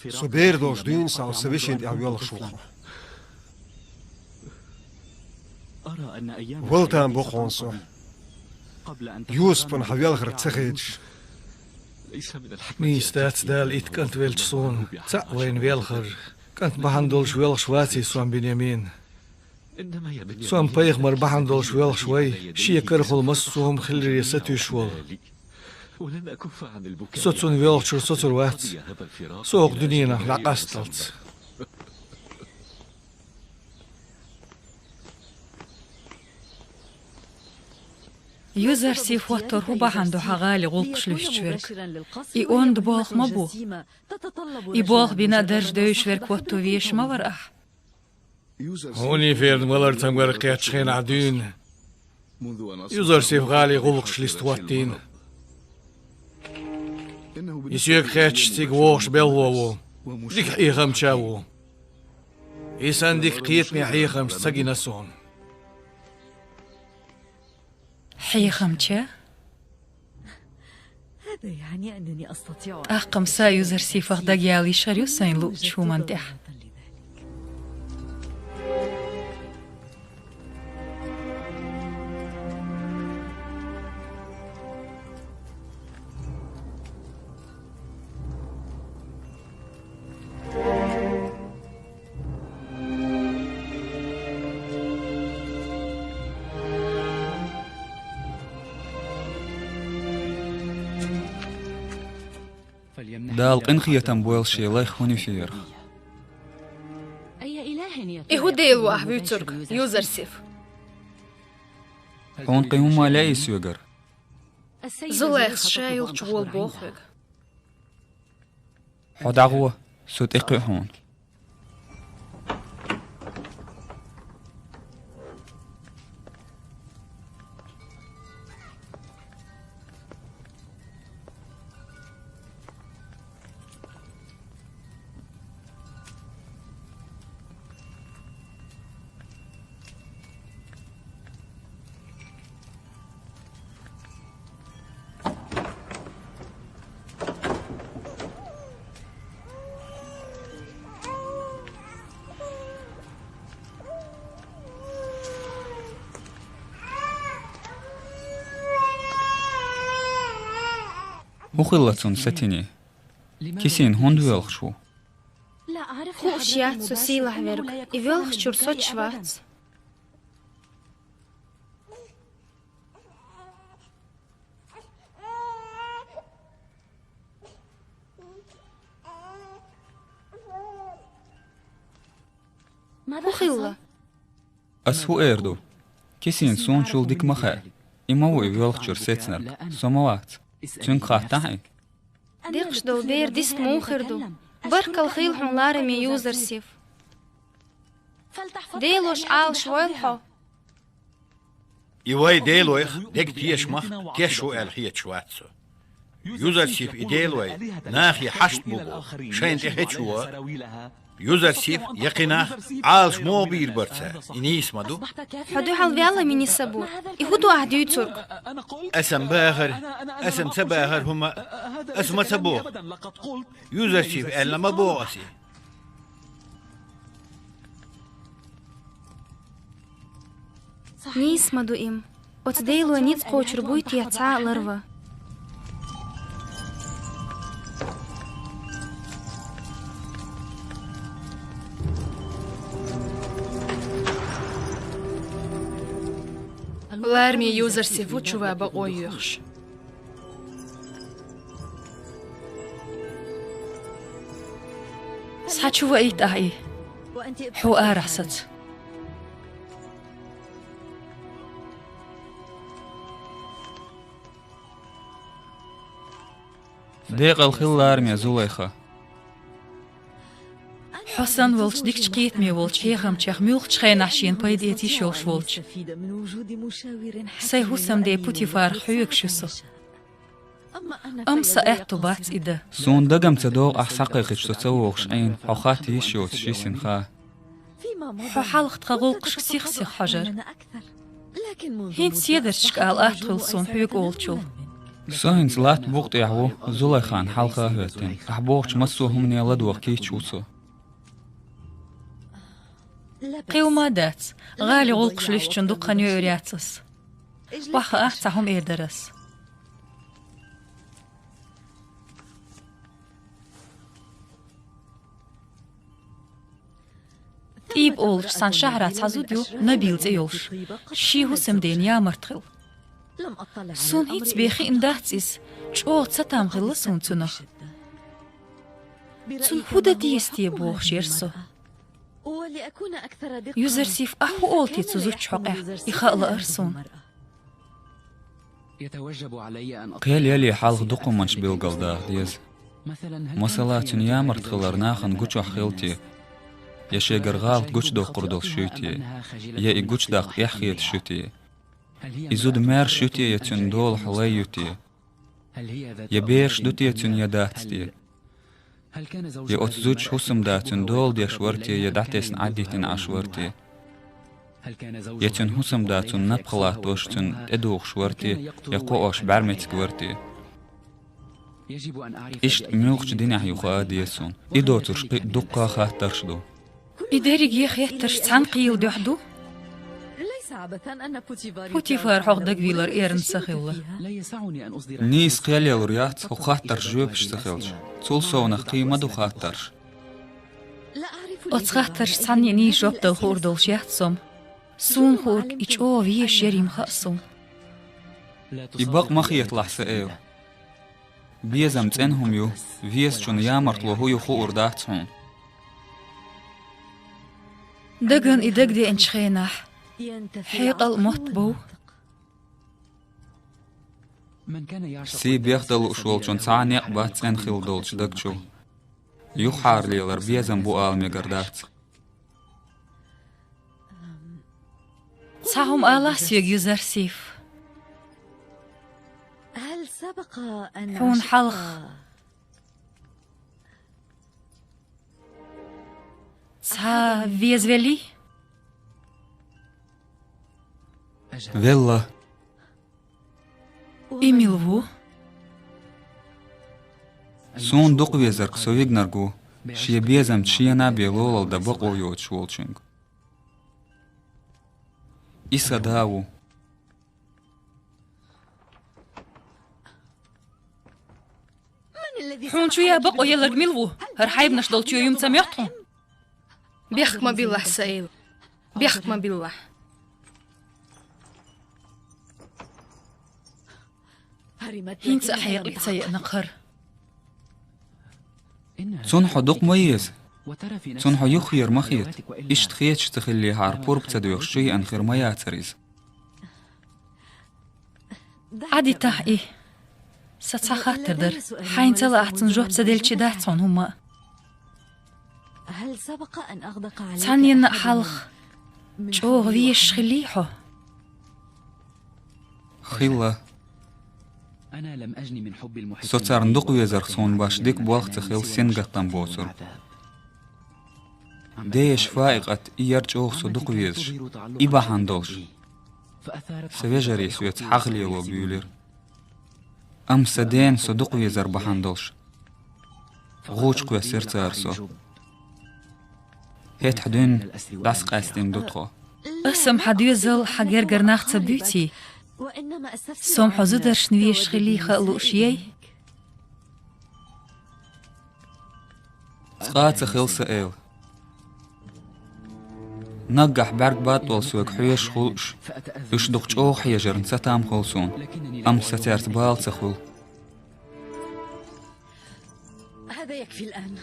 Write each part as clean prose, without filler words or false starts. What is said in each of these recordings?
Sober dos dyn zal sufficient awjol shukhma. Wiltan bokhonso. Yuspan hawjal ghertsagij. Mi staat dal it kant weltson. Tsawen welger. Kant behandel wel schwatsi swam Benjamin. Swam peig mar behandel wel shway. Shieker khulmas swam khilri satishwol. Sotsun welcher sotsur wats. Soq dunina laqastalts. يوزرسيف وتر بحندو حغالي غلقش لشتورك إيون دبوغ مبو إبوغ بنا درج دوشورك وتو ويش ما ورأح هوني فيرد ملر تنقر قياتشخين عدين يوزرسيف غالي غلقش لستواتين يسيوك خياتشتيك ووش بلوو ديك حيخم تشاوو إيسان ديك قيتني حيخم ستاقي نسون حيخمتشا؟ هذا يعني أنني أستطيع أقم سايوزر سيفخ دقيالي شاريو سين لو شو منتح دال قنخية تنبويل شيلاي خوني فير إهو ديلو أحبي ترك يوزر سيف هون قيوم ما لاقي سيوغر زلاخ شايل شغول بوخوغ حدعوة سوت إقي هون وخلصون ستيني كيسين هون دويلخ شو خو أشياء سوسيلة ويرك إيوالخ شورسوت شواتس وخلة أسهو إيردو كيسين سون شول ديك مخا إماو إيوالخ شورسيتنر سوموات تنك خاطعي ديقش دو بير ديست موخردو برك الخيل حون لارمي يوزر سيف ديلوش عال شويلحو يواي ديلويخ ديك تيشمخ كيشو الحية شواتسو يوزر سيف إديلوي ناخي حشت بوغو شاين تحيشوا يوزر سيف يقينا عالش مو بير برسا إنيس مدو حدو حال بيالا مني سبور يهودو أهديو ترك أسم باغر أسم سباغر هما أسم سبوغ يوزر سيف ألا ما بوغسي نيس مدو إم وتديلو نيت قوش ربويت يتعا لروا لارمي يوزر سيفو تشوفا بقو يخش سحتشوفا إيت أهي حو أرحست ديق الخيل لارمي زوليخة حسن ولش ديك تقيت مي ولش هيخم تشيخ ميوخ تشخين عشين بايديتي شوش ولش سيهو سمدي بوتي فارخ حيوك شوسو سأعتو بات إده سون دقم تدوغ أحساقيقش تتسوغش أين حوخاتي شوت شيسين خا حو حالخ تغلقش كسيخ سيخ حجر هين سيدرشك آل أحتغل صون حيوك أولتشو ساين زلات بوقت يعو زليخان حلقة هاتين أحبوغش مسوهم نيلا دوغكي تشوسو قيوما دات غالي غلقش ليش چندوق خانيو يورياتس واخا احتاهم ايردرس إيب أولش سان شهرات حزوديو نبيل زيولش شيهو سمدين يا مرتخل سون هيتس بيخي انداتسيس چوغ تساتام غل سون تونه سون هودا ديستي بوغ شيرسو يوزر سيف أحو أولتي تزوج حقه يخاء أرسون قيل يلي حالغ دقو منش بيلغل دا ديز مثلا تنيا مرتخلر ناخن قوچو حخيلتي يشي غرغالت قوچ دو قردل شوتي يا قوچ داق يحخيت شوتي يزود مير شوتي يتن دول حليوتي يبيرش دوتي يتن يداتتي يا أتزوج حسم داتن دول دي شورتي يدعتيسن عديتن عشورتي يتن حسم داتن نبخلات وشتن ادوغ شورتي يقوش بعرمتك ورتي إشت ميوخش دينح يخواه ديسون إدو ترشقي دقا خاطرشدو إداري جيخ يحترش تسعن قيل دوحدو بوتيفار حق دقويلر إيرن سخيلة نيس قيل يلوريات وخاطر جوبش سخيلش تول سونخ قيمة دو خاطرش أتخاطرش تسعن يني جوب دو خور دولش يحتسوم سون خورك إيش أو فيش يريم خاصوم يباق مخي يطلع سئيو بيزم تنهم يو فيز جون يامرت وهو يخو أرداتهم دقن إدق دي انشخيناح حيق المطبو سي بيخدل أشوال جون سعني أقبات سنخيل دولش دقشو يوحار ليلر بيزم بو آلمي قردات تساهم آلا سيق يوزر سيف هل سبق أن حون حلخ تسا فيز فيلي فيلا إيميلفو سون دق ويزرق سويق نرقو شي بيزم تشينا بيلول دبقو يوت شولشنگ إسا داو حون شوية بقو يلق ميلفو هرحايب نشدل تيو يوم تسميحتهم بيحكم بالله سائل بيحكم بالله هينس أحيق لتسيء نقهر سون حدق ميز سون حو يخير مخيط إشت خيتش تخلي هاربور بتدويق شيء أنخير ميات سريز عادي تحقي ستسخاطر در حين تلا أحسن جوب سديل شداتون هما هل سبق أن أغدق عليك تاني حلخ جوغ فيش خليحو خيلة أنا لم أجني من حب المحب سوتسار ندق ويزرق سون باش ديك بوالخ تخيل سنغتان بوسر ديش فائقت إيرج أوخ صدق ويزش إبا حندوش سويجري سويت حغلي وبيولير أم سدين صدق ويزر بحندوش غوش قوى سيرت أرسو هيت حدين داس قاستين دوتخو اسم حديزل حجر جرناخ تبيتي سوم حزودر شنويش خلي خلو شيء سقات خيل سئيل نجح برق بات والسوق حيش خلش يشدق أوخ يجرن ستام خلصون أم ستيرت بال تخل هذا يكفي الآن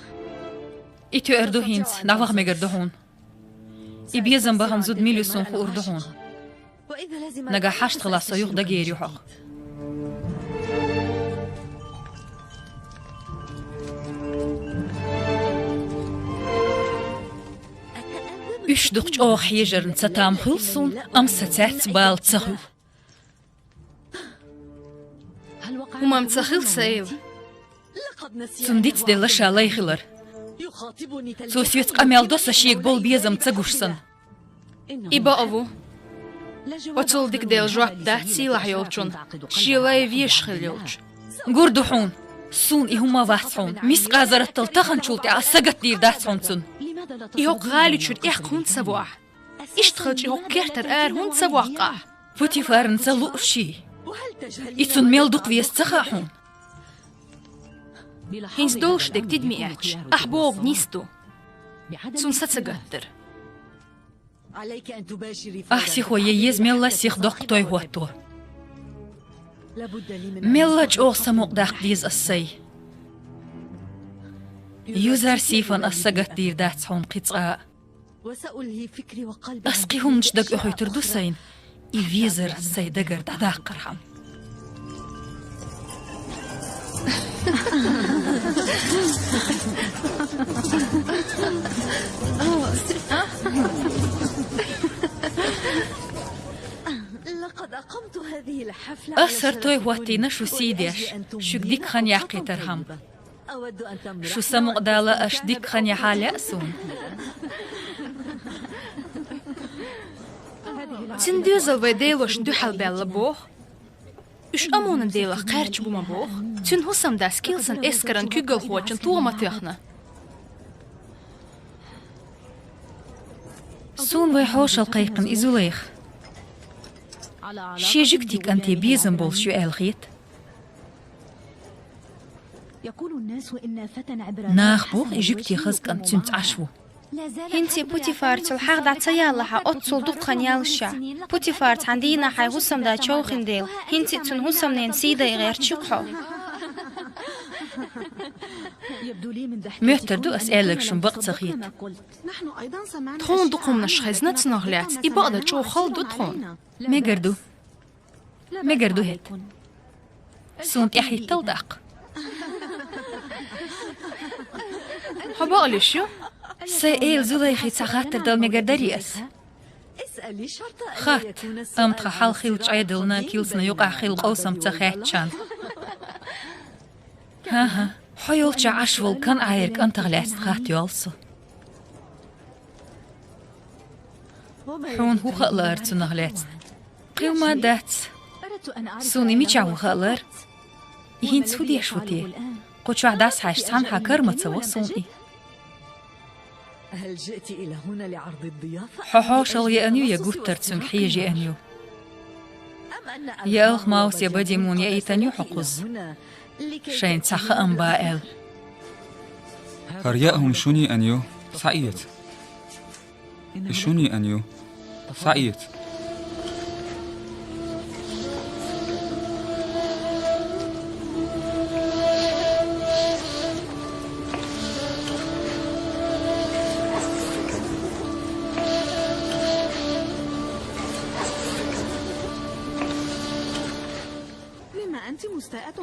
إتو أردوهينت نعوغ مجردهون إبيزن بهم زود ميليسون خو أردهون نجا حشت خلاص يوخ دقيري حق يشدق أوخ يجرن ستام خلصون أم ستيرت بال تخل هما متسخيل سائل تنديت دي لشا ليخلر سوسيوت قميل دوسا شيك بول بيزم تسقوشسن إبا أبو وتصل ديل جواب ده سيلا يولشون شيلا فيش خليولش قردحون سون إهما واسحون مس قازرت تلتخن شولتي عسقت دير داسحون سون يهوك غالي شد هون سبواح اشتخلش يهوك كيرتر هون سبواح قاح فوتي فارن سلو شي إتسون ميل دوق ويستخاحون هينز دوش دك تدمي اتش أحبوغ نيستو سون ستسقتر عليك أن تباشري أحسي خويا يزميلا سيخ دوق توي هوتو لابد لي من ميلا جوغ سموق داق ديز السي يوزر سيفن أسقت دير داتسحون قطعاء وسألهي فكري وقلبي أسقيهم جدق أخوي تردوسين إيفيزر سيدقر داق رحم لقد أقمت هذه الحفلة أسر توي واتينا شو سيديش شو ديك خان يعقي ترهم أود أن تملأ شو سمق دالا أش ديك خان يحال يأسون تندوزل ويديلوش دو حال بيلا بوخ إش أمون ديلا قارج بوما بوخ تن هسم دا سكيلسن إسكرن كيغل خوچن توما تيخنا سون ويحوش القيقن إزوليخ شي جكتيك أنتي بيزن بول شو الغيت يقول الناس إن فتى عبراني ناخ بوخ إجكتي خزق أن تنت عشو هنتي بوتيفار تلحق دا تيالها أتصل دوقن يالشا بوتيفار عندينا حي هسم دا تشوخن ديل هنتي تن هسم ننسيدا غير تشوخو يبدو لي من ضحك مهتر دو أسألك شن بقت سخيت نحن أيضا سمعنا تخون دوقم نشخيزنا تنغلات إبقى دا تشوخل دو تخون ميقردو هيت سونت يحي التلدق هبقى شو سيئل زوليخي تساخاتر دل ميقردريس اسألي شرط أن خات يكون أم تخحال خيل عيدلنا كيلسنا يقع خيل قوسم تخيتشان ها حيول عشول كان عايرك أنت غلاست خات يالسو حون هو خلار تنغلات قيوما دات سوني ميچاو خلار يهين سودي يشوتي قوش وعداس حاش سامحا كرمة سوا سوني هل جئت إلى هنا لعرض الضيافة؟ حوحوشل يا أنيو يا قوتر تسمحي أنيو يا أخ ماوس يا بدي مون يا إيتانيو حقوز شين تسخ أنباء هرياهم شوني أنيو سعيد شوني أنيو سعيد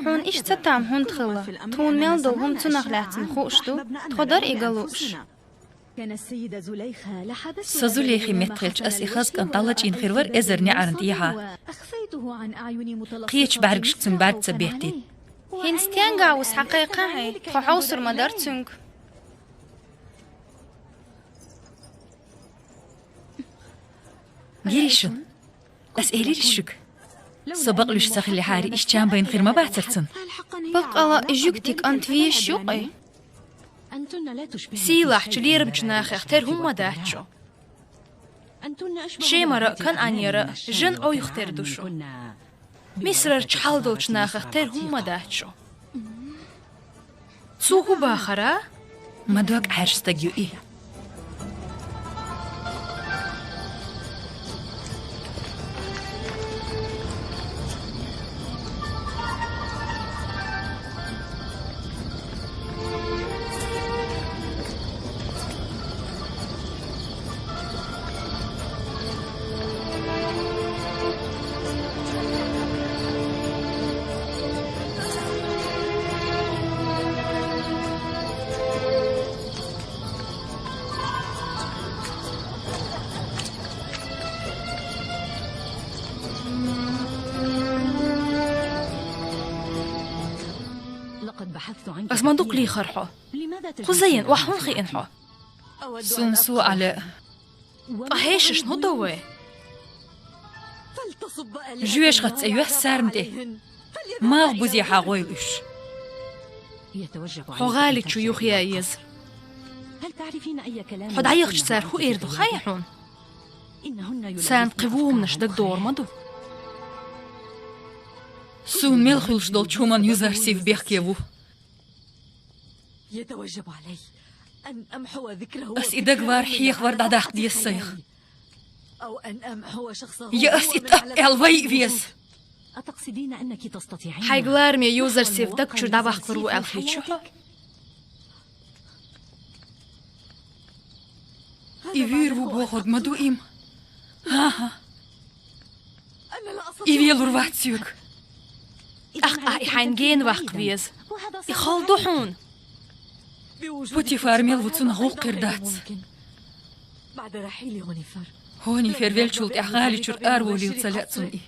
هون إيش تتعم هون تخلا تون ميلدو هم تنغلاتن خوشتو تقدر إيقالوش كان السيدة زليخة لحدث سزوليخي متريلش أسي خزق أن طلج إن خيرور إزر نعرن إيها أخفيته عن أعين متلقين قيتش بارقش تنبارد سبيهتي هنستيان قاوس حقيقة هاي خحوصر مدارتنك جيريشو أسئلي لشك سبق لش سخلي حاري إيش كان بين خير ما بعترتن بقى الله إجوكتك أنت فيش شوقي أنتن لا تشبهن سيلاح جلير بجناخ اختار هم داتشو أنتن أشبه شي مرة كان أنيرا جن أو يختار دوشو مصر تشحال دول جناخ اختار هم داتشو سوهو باخرة ما دوك عرش تجيو إيه بس ما دوق لي خرحو خزين وحون خي انحو سونسو على أهيش شنو دوي جويش غتس أيوه سارمدي ما غبوزي حاغويلوش حغالي تشو يوخيا يز حد عيخش سار هو إيردو خايحون سان قبوم نشدك دور مدو سون ملخلش دول چومان يوزر سيف بيخكيبو يتوجب علي أن أمحو ذكره أس إذا قوار حيخ ورد عداق دي السيخ أو أن أمحو شخصه يا أس إتاق الوي فيز أتقصدين أنك تستطيعين حيقلار مي يوزر سيف دك شو دابخ قرو الخيتشو إيفير وبوخد مدو إيم ها إيفيل رواتسيوك أخ حينجين وقت فيز يخالدو حون بوتي فارميل وتسون هو قردات بعد رحيل هونيفر هوني فيرفيل شولت أخالي شور أرولي وتسلاتسون إي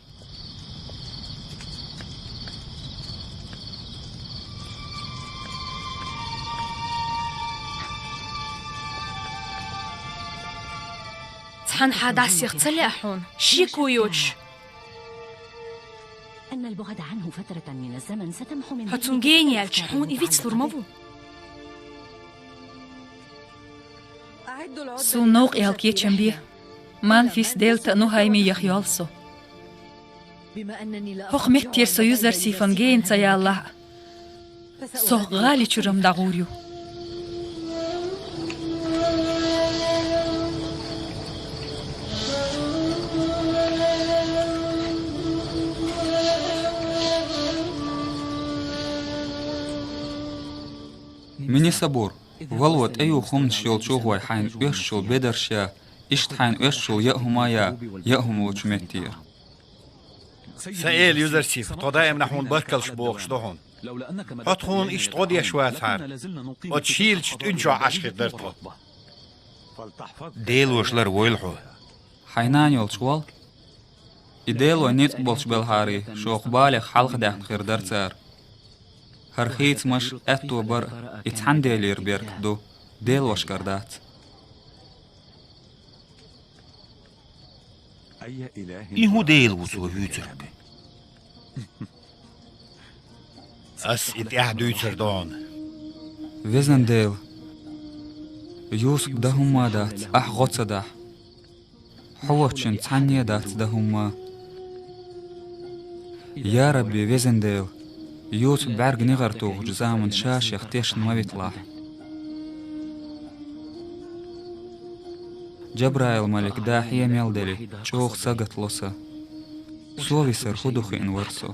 تحن حدا سيخ تسلحون شيكو يوتش أن البعد عنه فترة من الزمن ستمحو من هتونجين يالتشحون إيفيتس ترمبو سون نوق إلكي تشمبيه مان فيس ديل تأنو هايمي يخيالسو بما أنني لا هوخ مهتير سو يوزر سيفنجين سيا الله سوق غالي شرم داغوريو مني صبور والوت أيو خمن شيل شو هو حين يشل بدرشة إشت حين يشل يأهم وشمتير سائل يوزر سيف قضايا منحون بركلش بوخ شدهون فتخون إشت قد يشوات هار وتشيلش تنشو عشق درتو ديل وشلر ويلحو حينان يلشوال إديلو نيت بولش بالهاري شو قبالي حلق دحت خير درتار هرخيت مش أتو بر اتحندي لير بيرك دو ديل وشكردات إنهو ديل وصو هيترك أس إتأحدو يتردون وزن ديل يوسك دهما دات غوتsa دح حوتشن تحنيا دات دهما يا ربي وزن ديل يوت بعرق نغرتو جزامن شاش يختيش ما بيطلع جبرائيل ملك داحية ميلدلي شوخ ساقت لوسا سوفي سر خدوخي انورسو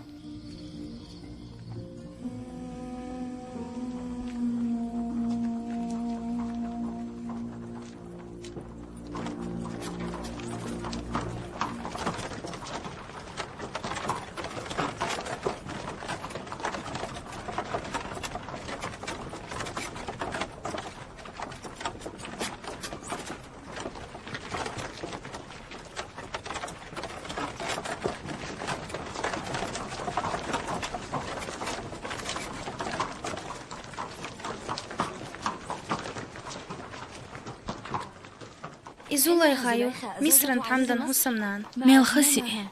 إزولا يخايو مصر حمدن هسمنان ميل خسي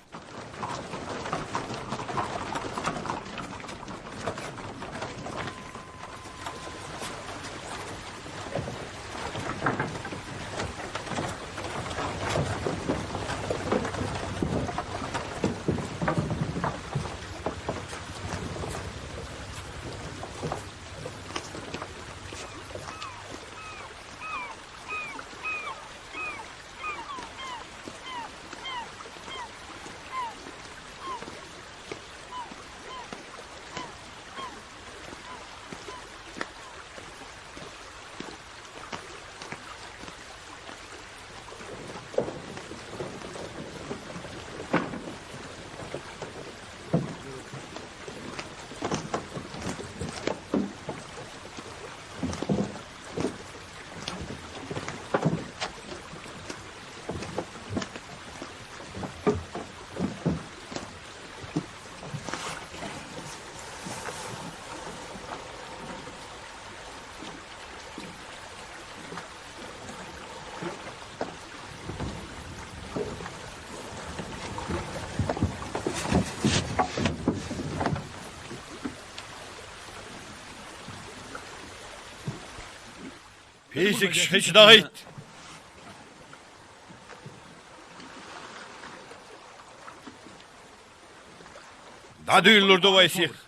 فيزيك شخيش دايت دادو يلوردو ويسيخ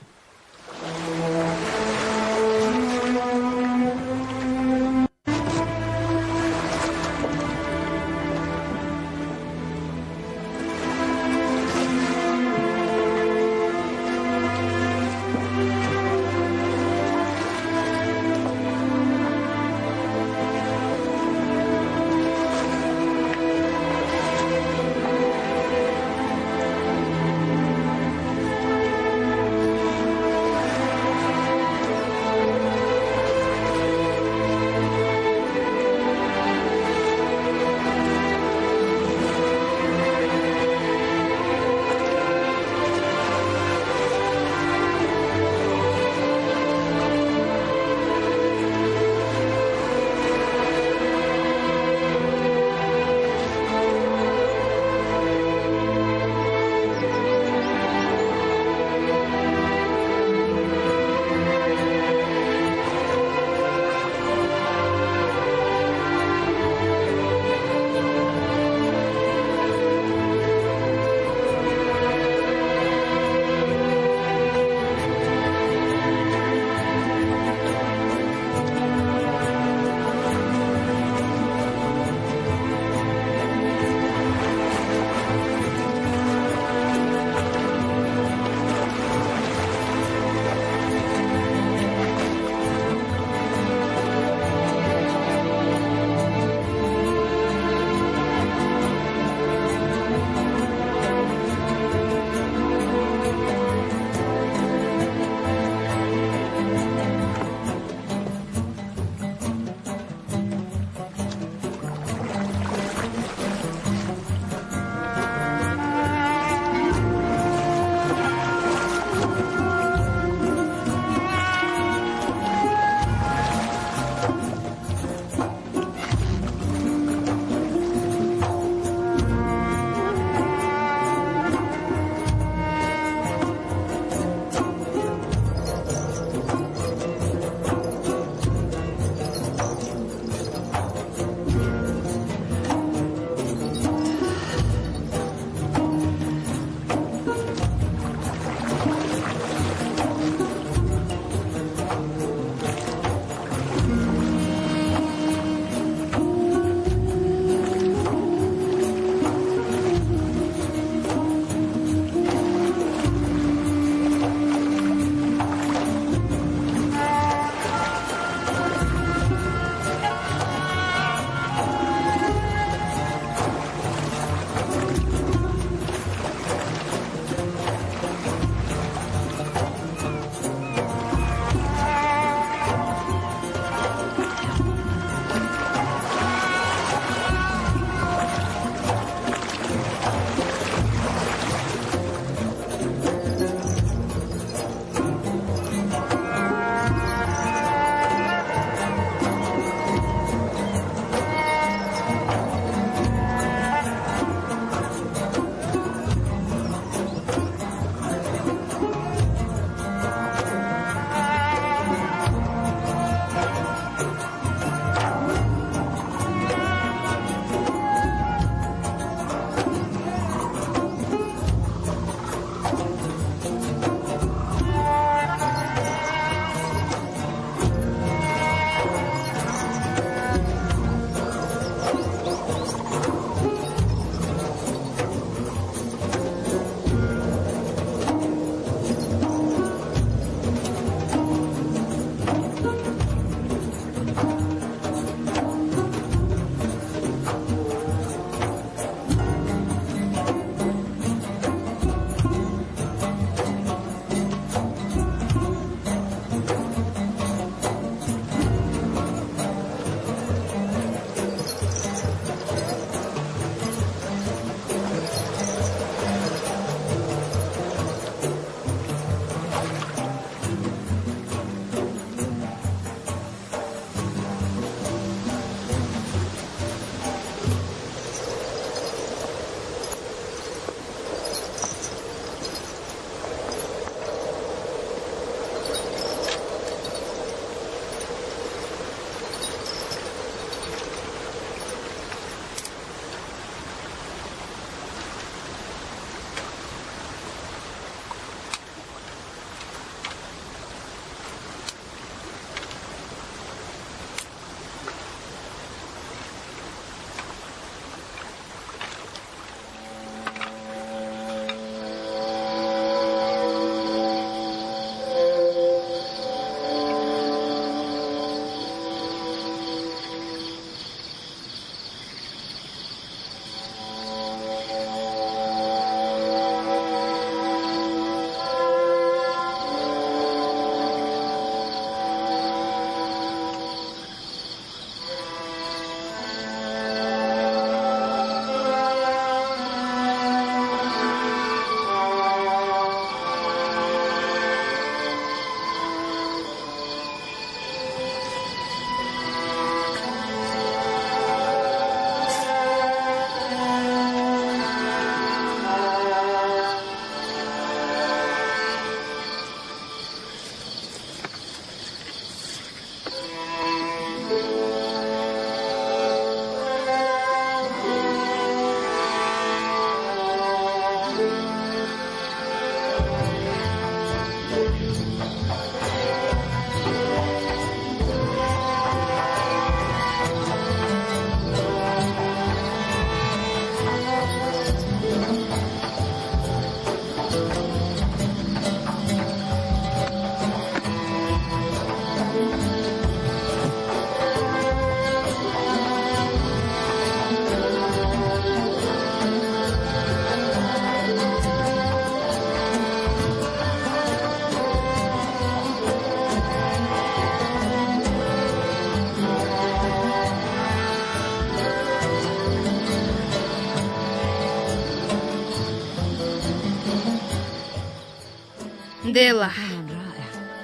ديلا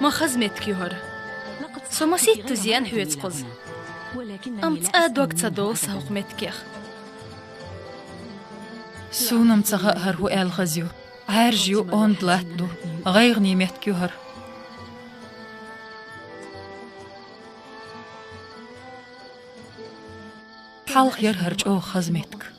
ما خزمتك يهر سوما سيت زيان حويت قز أم تأد وقت صدول سهوق متكيخ سونم تغهر هو الغزيو عارجيو أوند لاتدو غير نيمت كيهر حلق يرهرج أو خزمتك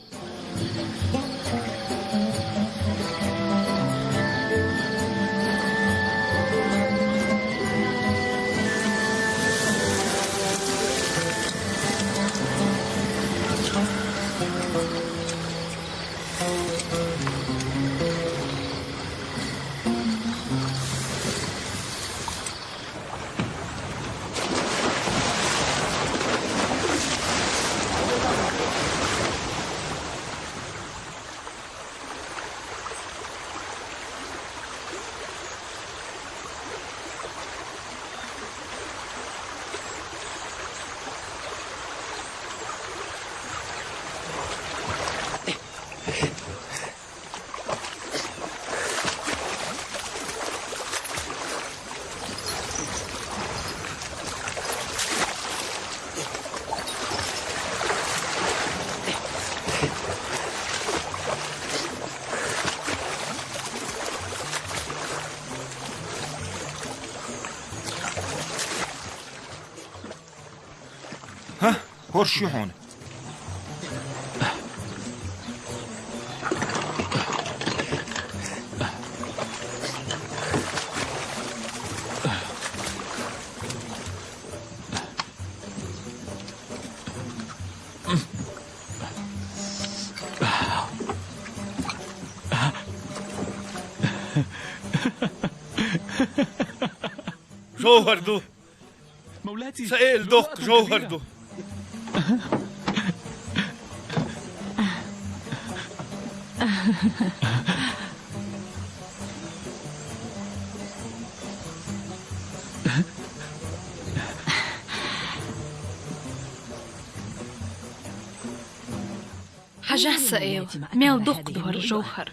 ها هرشي هون جوهر دو سائل دوق جوهر دو حاجة سائل ميل دوق دهر جوهر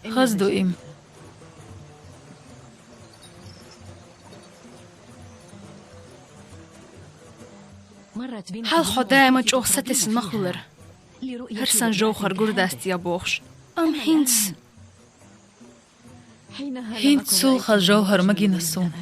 غزدو إم هل خدای مجوه ستس مخولر هرسان جوهر گردست یا بوخش أم هنس سولخ الجوهر مجين الصون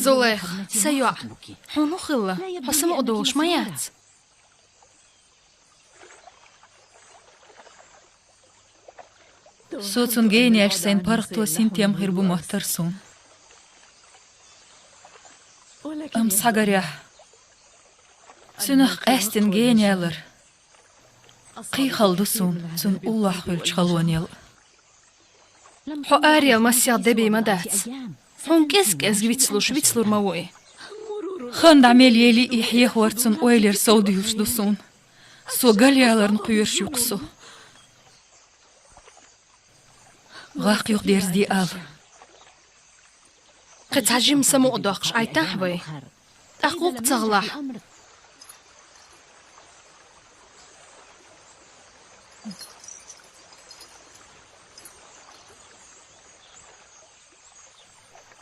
زوليخ سيوع حونو خلا حسم أدوش ميات صوتون جينيش سين بارختو سينتيام هربو محترسون أم ساقريح سنخ أستن جينيالر قي خلدسون سن الله خلج خلوانيل حو آريال مسيا دبي مدات حون كسك ويتسلور موي خند عمل يلي إحيه ورتسون أويلر سوديوش دوسون سو غاليالر نقيرش يقصو غاق يوق ديرز دي آل قد عجيم سمو أدوخش أي تحوي أخوك تغلح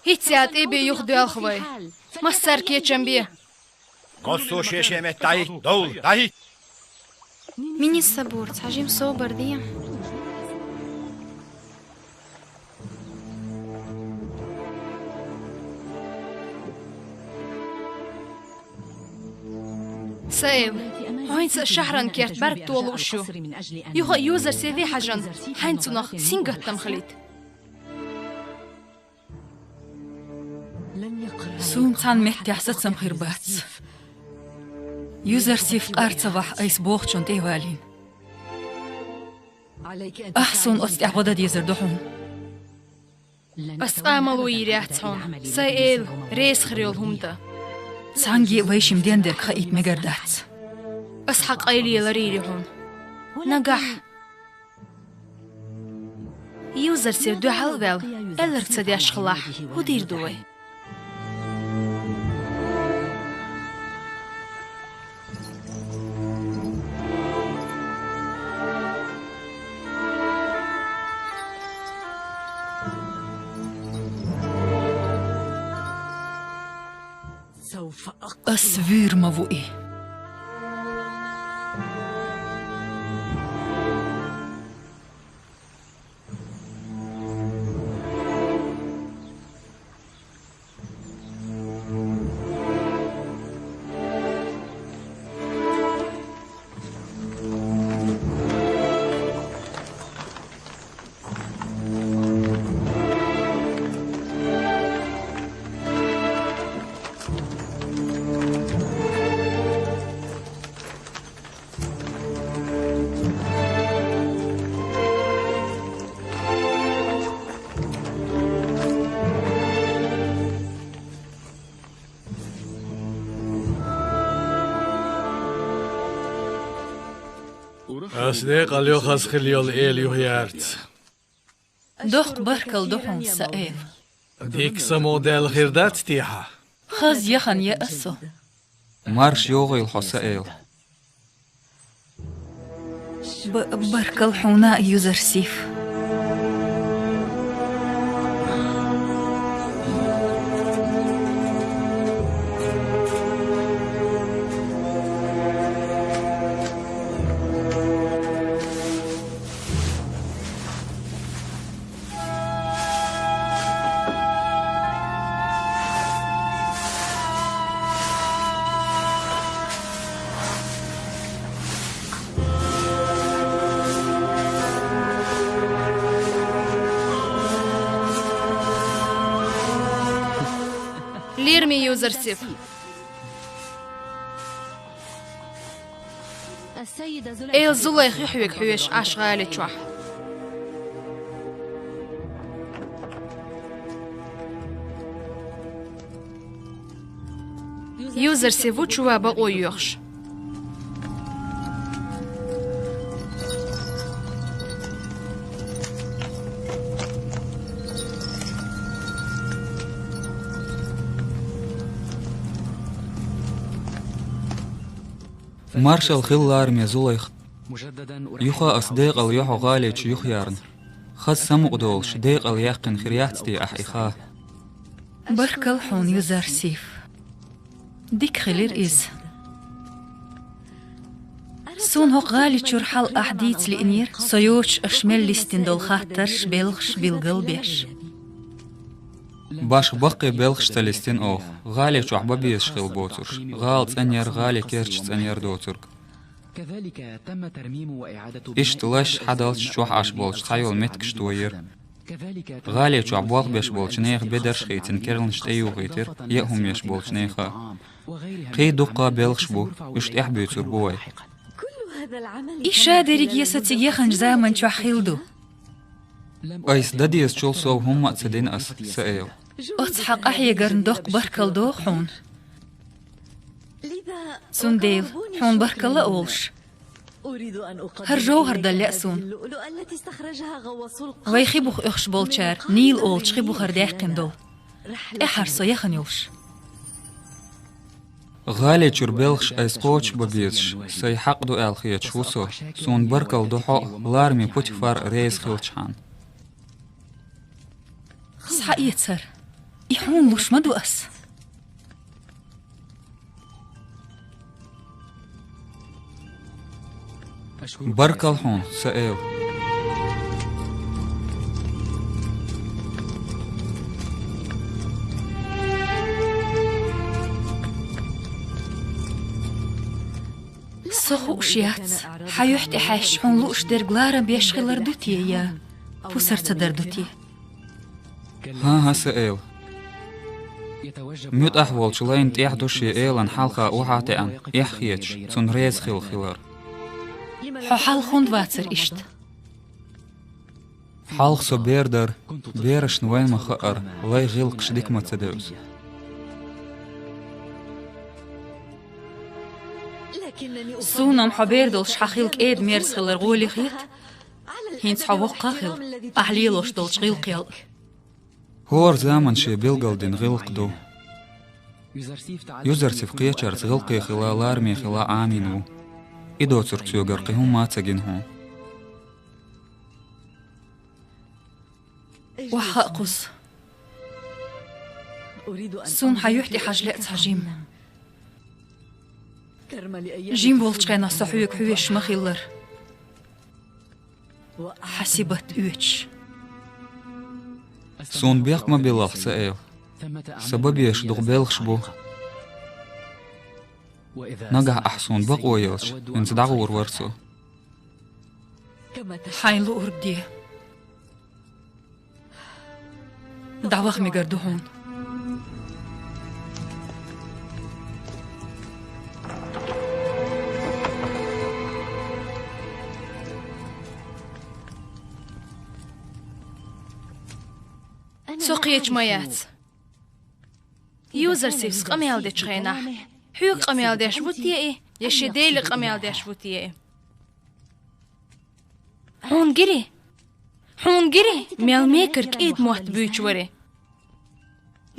هيتسيات إيبي يخدو الخوي ما الساركي جنبيه قصو شيشمت داي دول داي مين الصبور تعجيم صوبر دي سايل هاينس شهران كيرت بارك تولوشو يوغا يوزر سيدي حاجان هاينسو نخ سينغت تمخليت سون تان محتي حسد سمخير بات يوزر سيف قارتبح أيس بوخشون تيوالين أحسن أستعبد ديزر دحون أسقاملو يريحتهم سايل ريس خريول همدا سانجي ويشم ديندر خايت مجردات أسحق أيلي لريريهم نجح يوزر سيف دو حلوال ألرك سدي أشخلاح ودير دوي أسفير مبوئي أصدق اليوخس خليول إيل يهيارت دوخ بركل دحون سائل ديك سموديل خيردات تيحا خز يخن يأسو مارش يوغي الحسائل بركل حونا يوزر سيف ليرمي يوزر سيف إيل زوليخ يحويك حويش عشغالي تشوح يوزر سيفو تشوها بقو يوخش مارشال خلار ميزوليخ يخا أصديق اليوحو غالي تشيوخ يارن خز سمق دولش ديق اليقن خرياتي أحيخاه بركل حون يوزر سيف ديك خلير إز سون هو غالي تشرحل أحديث لإنير سيوش أشمل لستين دول خاطرش بلغش بالقلبيش باش بقي بلغش تلستين أوخ غالي شعبا بيشخل بوترش غالت أنير غالي كيرش أنير دوترك كذلك تم ترميم وإعادة إشتلاش حدالش شوح عش بولش تحيول متكش توير غالي شعبوال بيش بولش نيخ بدرش خيتن كيرلنش تأيو غيتر يأهم يش بولش نيخا قي دقا بلغش بو يشت إحبيتر بوي إيشا ديريك يستيق يخنج زامن شو حيلدو أيس داديس شول صو هم أتسدين أس سأيو أتحق أحيا قرن دوق بركل دو حون سنديل حون بركل أولش هرجو هردل سون ويخيبوخ إخش بولشار نيل أولش خيبوخ هرداح قندل إحر صيخن يوش غالي تشربلخش أيس قوش ببيزش سيحق دو ألخيت شوسو سون بركل دو حق لارمي بوتيفار ريز خلتشان صحا يتسر يحون لوش مدو أس بركل حون سأيو سخو شيات حيوحت إحاش حون لوش درقلارا بيشغلر دوتي يا بوسر تدر دوتي ها سأيو ميت أحوال شلين تيحدوشي إيلان حلقة وحاتي عن إحخيتش تون ريز خلار حال خوند واتسر إشت حلق سو بيردر بيرش نوين مخقر لاي غيلق شديك ما تدوز سونم حبيردولش حخيلك إيد ميرس خلر غولي خيت هينس حوق قاخل أحليلوش دولش غيل قيل هور زامن شي بيلغلدين غيلق دو يوزرسيف قيچرز غيلقي خلال أرمي خلال آمينو إدو تركسيو غرقهم ما تسجنهم وحقص سون حيوحتي حجلات حجيم جيم بولش كان صحويك حويش مخيلر حسبت اوتش سون بيق ما بيلاح سائل سبب يشدغ بيلخش بو نقع أحسون بقو يلش انت دعور ورسو حين لو أردي دعوخ مقردهون سوقيتش مايات يوزر سيفس قميال دي تشخينا حيوك قميال دي شبوتي ايه يشي ديلي قميال دي شبوتي ايه هون جري ميال ميكر كيد موحت بيوش وري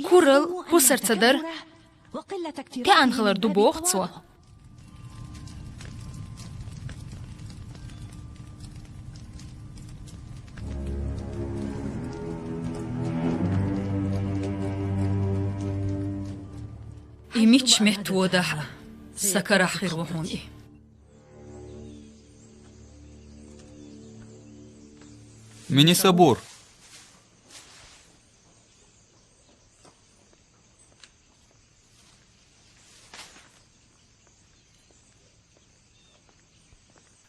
كورل كوسر تصدر كأن خلر دوبوخ تسوا إيميتش مهت ودح سكر أخير وحوني مني صبور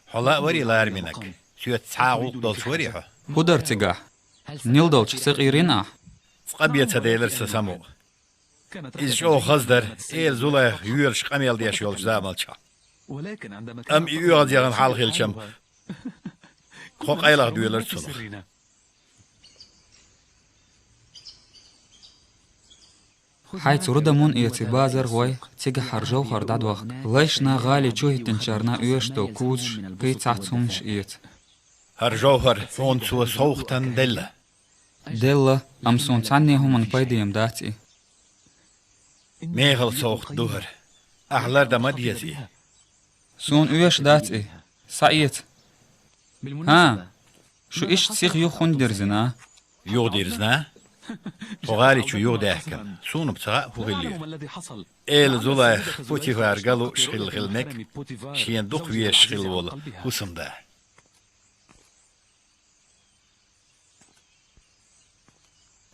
حلا وري لارمينك سويت ساعوق دول شوريها هدر تجاه نيل دولش صغيرين قبية تديلر سسمو إذ شو خزدر إيل زولا يورش قميل ديش يولش زاملشا أم يوغد يغن حال خيلشم خوق أيلاغ دويلر تسلخ حيث ردمون إيتي بازر غوي تيجا حرجو خرداد وقت ليشنا غالي جوه تنشارنا يوشتو كوزش قيت ساعتسومش إيت هرجوهر فون سوى صوختن دلة دلة أم سون تعني همون بايديم داتي ميغل صوخت دوهر أحلر دمديتي سون يوش داتي سعيت ها شو إيش تسيخ يوخون درزنا يوديرزنا وغالي شو يوداهكم سون بتغاء فغلي إيل زولا بوتيفار قالو شخيل غلمك شين دقوية شخيل ولا وسم ده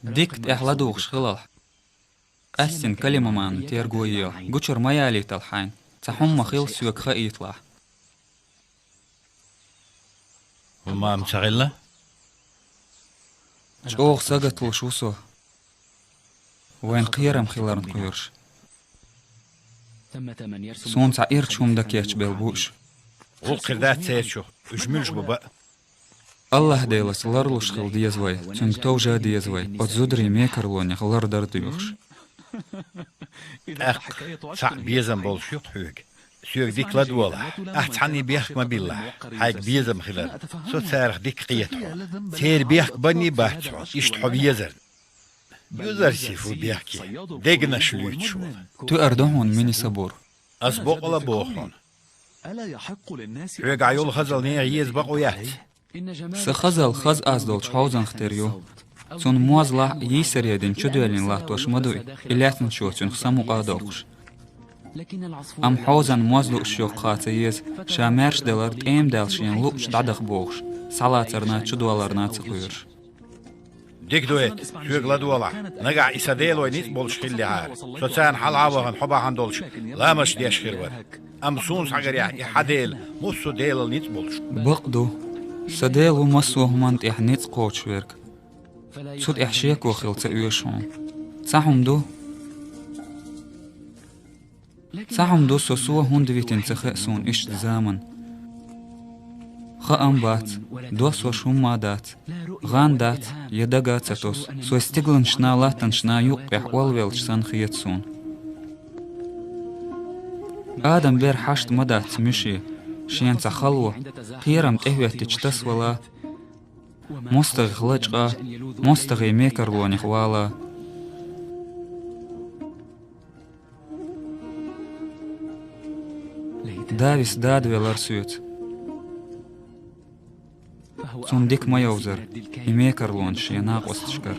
ديكت إحلادوخ شخلال أحسن كلمة مان تيرجوية قشر ميالي تلحين تحم مخيل سوك خيطلع وما مشغلة شوخ سقط وشوسو وين قيرم خيلارن قيرش سون تعير شوم دكيتش بالبوش وقردات سيتشو وجملش ببا الله ديلس لارلوش خيل ديزوي تنك توجا ديزوي وتزودري ميكرلوني خلار درديوش أخ سع بيزم بولشيط حوق سيوك ديك لدولا أحتحني بيحك ما بالله حاك بيزم خلال سو تسارخ ديك قيته تير بيحك بني باحتحو إشتحو بيزر يوزر سيفو بيحكي ديقنا شلويت شو تو أردوهون مني صبور أسبوق ولا بوخون حوق عيول خزل نيا يزبقو يات سخزل خز أزدول شحوزن ختريو سون موازلا يسريدين شدوالين لاتوش مدوي إلاتن شوتون خسامو قادوخش أم حوزن موازلو الشوق خاتيز شامرش دلرد إيم دالشين لوش دادخ بوخش سالاترنا شدوالرنا تقويرش ديك دويت شوق لدولا نقع إساديلو نيت بولش خيلي عار سوتسان حال عاوغن حبا عندولش لا مش ديش خيرور أم سون ساقر يعني حديل موسو ديل نيت بولش بقدو سديلو مسوه منت إحنيت قوش ويرك سود إحشيك وخيل تأيوشون تساهم دو ساعم دو سوسوا هون دويتين تخأسون إيش زامن خأم بات دوس وشوم مادات غان دات يدقات ستوس سو استقلن شنا لاتن شنا يقح والويلش سان خيتسون آدم بير حشت مدات مشي شين تخلوه قيرم تهويت تجتس ولا مستغي خلجقا مستغي ميكر لوني خوالا داويس داد ويلر سيوت صنديق ما يوزر يميكر لونش يناق وستشكر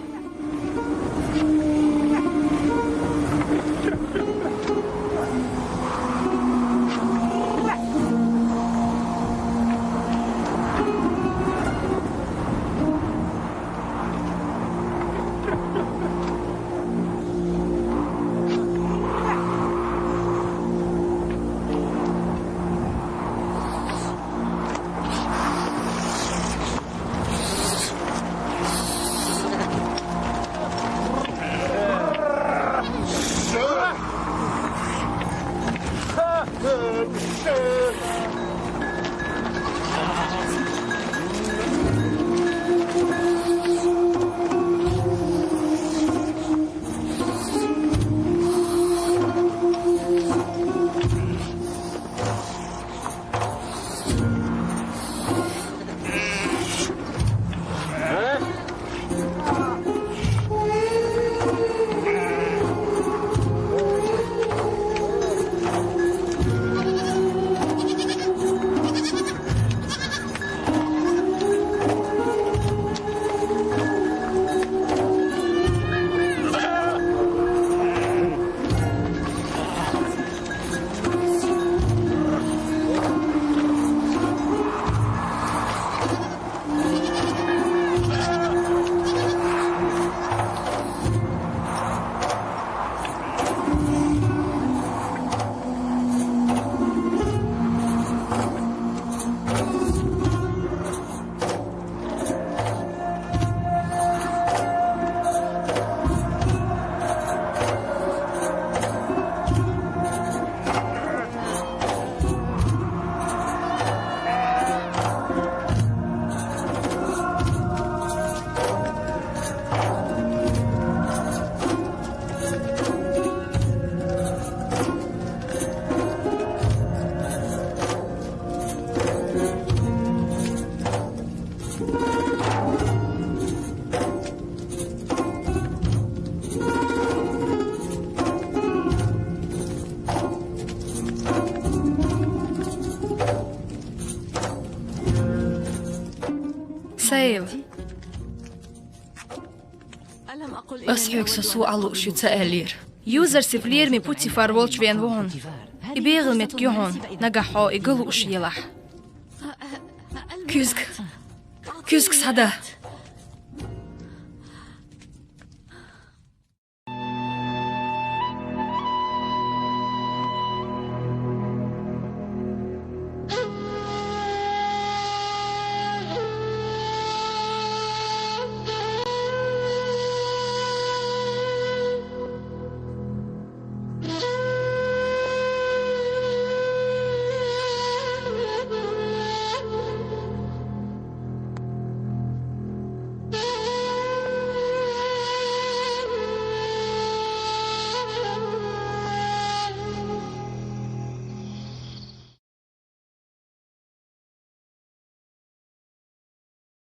سيل أصحيك سسو علو شو تسألير يوزر سفلير مي بوتي فارولش فين وهون يبيغل متكيهون نجحو يقلو شيلح كيزك سادا